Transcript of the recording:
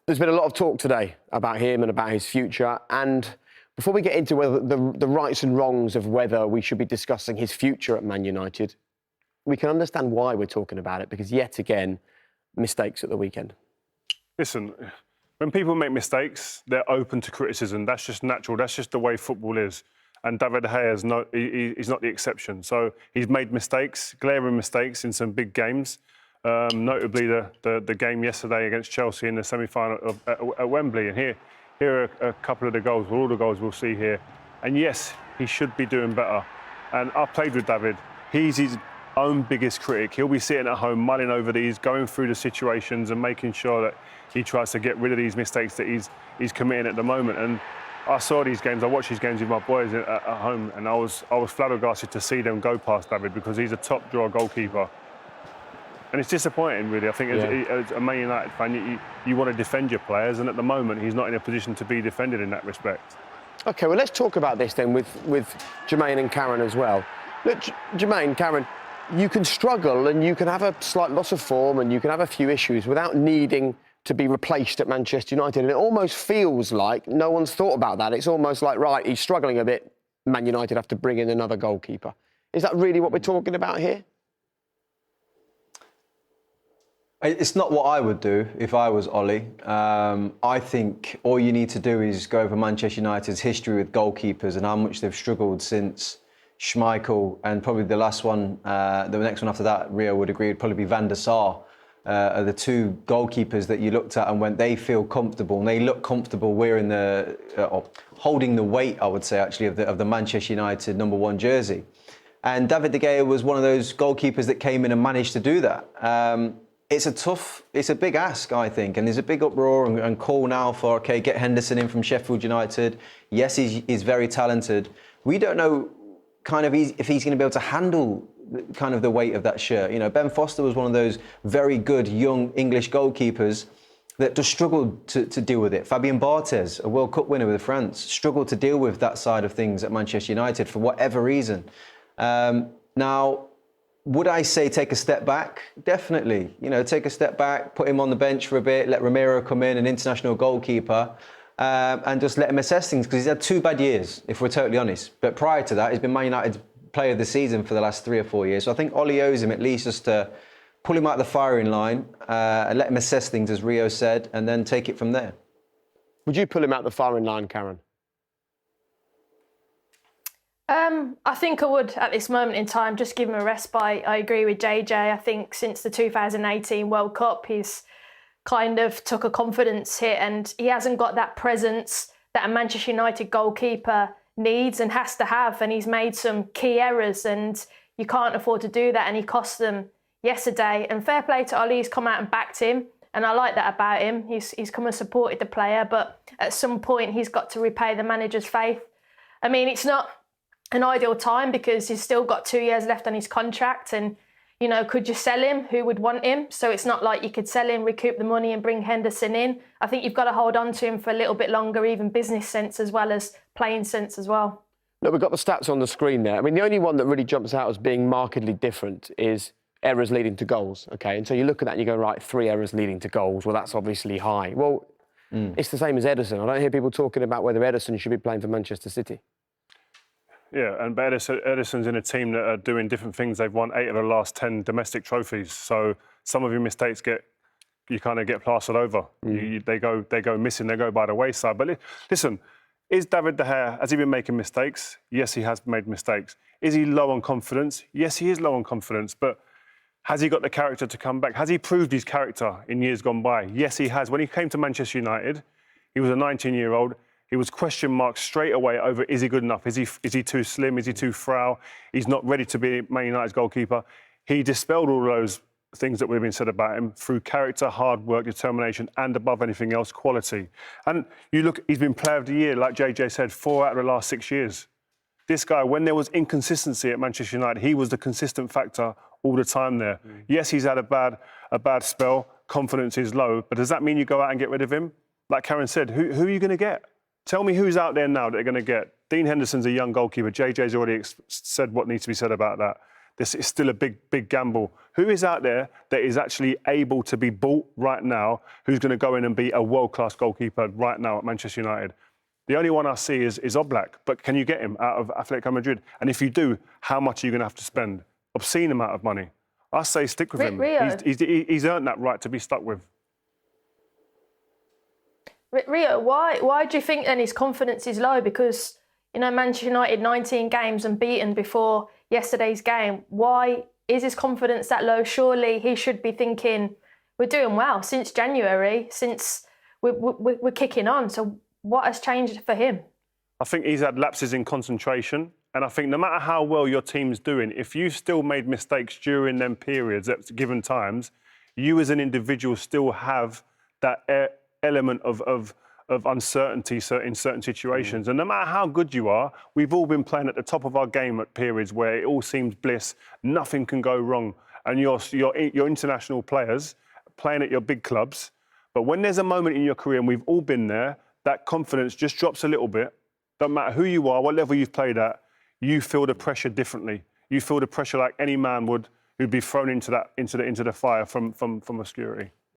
There's been a lot of talk today about him and about his future. And before we get into whether the rights and wrongs of whether we should be discussing his future at Man United, we can understand why we're talking about it, because yet again, mistakes at the weekend. Listen, when people make mistakes, they're open to criticism. That's just natural. That's just the way football is. And David De Gea is not the exception. So he's made mistakes, glaring mistakes in some big games. Notably the game yesterday against Chelsea in the semi-final at Wembley. And here are a couple of the goals, all the goals we'll see here. And yes, he should be doing better. And I've played with David. He's his own biggest critic. He'll be sitting at home, mulling over these, going through the situations and making sure that he tries to get rid of these mistakes that he's committing at the moment. And I saw these games, I watched these games with my boys at home, and I was flabbergasted to see them go past David, because he's a top draw goalkeeper. And it's disappointing, really. I think as a Man United fan, you want to defend your players, and at the moment, he's not in a position to be defended in that respect. OK, well, let's talk about this then with Jermaine and Karen as well. Look, Jermaine, Karen, you can struggle and you can have a slight loss of form and you can have a few issues without needing to be replaced at Manchester United. And it almost feels like no one's thought about that. It's almost like, right, he's struggling a bit, Man United have to bring in another goalkeeper. Is that really what we're talking about here? It's not what I would do if I was Ollie. I think all you need to do is go over Manchester United's history with goalkeepers and how much they've struggled since Schmeichel, and probably the last one, the next one after that, Rio would agree, would probably be Van der Sar. Are the two goalkeepers that you looked at and when they feel comfortable and they look comfortable wearing holding the weight, I would say, actually, of the Manchester United #1 jersey. And David De Gea was one of those goalkeepers that came in and managed to do that. It's a big ask, I think, and there's a big uproar and call now for, OK, get Henderson in from Sheffield United. Yes, he's very talented. We don't know if he's going to be able to handle kind of the weight of that shirt. You know, Ben Foster was one of those very good young English goalkeepers that just struggled to deal with it. Fabien Barthez, a World Cup winner with France, struggled to deal with that side of things at Manchester United for whatever reason. Now, would I say take a step back? Definitely. You know, take a step back, put him on the bench for a bit, let Romero come in, an international goalkeeper, and just let him assess things, because he's had 2 bad years, if we're totally honest. But prior to that, he's been Man United's player of the season for the last 3 or 4 years. So I think Ollie owes him at least just to pull him out of the firing line and let him assess things, as Rio said, and then take it from there. Would you pull him out the firing line, Karen? I think I would at this moment in time, just give him a respite. I agree with JJ. I think since the 2018 World Cup, he's kind of took a confidence hit and he hasn't got that presence that a Manchester United goalkeeper needs and has to have. And he's made some key errors and you can't afford to do that. And he cost them yesterday. And fair play to Ollie, he's come out and backed him. And I like that about him. He's come and supported the player. But at some point, he's got to repay the manager's faith. I mean, it's not an ideal time because he's still got 2 years left on his contract. And, you know, could you sell him? Who would want him? So it's not like you could sell him, recoup the money and bring Henderson in. I think you've got to hold on to him for a little bit longer, even business sense as well as playing sense as well. Look, we've got the stats on the screen there. I mean, the only one that really jumps out as being markedly different is errors leading to goals, OK? And so you look at that and you go, right, 3 errors leading to goals. Well, that's obviously high. Well, it's the same as Ederson. I don't hear people talking about whether Ederson should be playing for Manchester City. Yeah, and Ederson's in a team that are doing different things. They've won 8 of the last 10 domestic trophies. So some of your mistakes you kind of get plastered over. They go missing. They go by the wayside. But listen, is David De Gea, has he been making mistakes? Yes, he has made mistakes. Is he low on confidence? Yes, he is low on confidence. But has he got the character to come back? Has he proved his character in years gone by? Yes, he has. When he came to Manchester United, he was a 19-year-old. He was question marked straight away over, is he good enough? Is he too slim? Is he too frail? He's not ready to be Man United's goalkeeper. He dispelled all those things that we've been said about him through character, hard work, determination, and above anything else, quality. And you look, he's been Player of the Year, like JJ said, 4 out of the last 6 years. This guy, when there was inconsistency at Manchester United, he was the consistent factor all the time there. Yes, he's had a bad spell, confidence is low, but does that mean you go out and get rid of him? Like Karen said, who are you going to get? Tell me who's out there now that they're going to get. Dean Henderson's a young goalkeeper. JJ's already said what needs to be said about that. this is still a big gamble. Who is out there that is actually able to be bought right now, who's going to go in and be a world-class goalkeeper right now at Manchester United? The only one I see is Oblak, but can you get him out of Atletico Madrid? And if you do, how much are you going to have to spend? Obscene amount of money. I say stick with him. Rio. He's earned that right to be stuck with. Rio, why do you think then his confidence is low? Because, you know, Manchester United 19 games unbeaten before yesterday's game. Why is his confidence that low? Surely he should be thinking, we're doing well since January, since we're kicking on. So what has changed for him? I think he's had lapses in concentration. And I think no matter how well your team's doing, if you still made mistakes during them periods at given times, you as an individual still have that element of uncertainty in certain situations. And no matter how good you are, we've all been playing at the top of our game at periods where it all seems bliss, nothing can go wrong. And you're international players playing at your big clubs. But when there's a moment in your career, and we've all been there, that confidence just drops a little bit. Don't matter who you are, what level you've played at, you feel the pressure differently. You feel the pressure like any man would who'd be thrown into the fire from obscurity.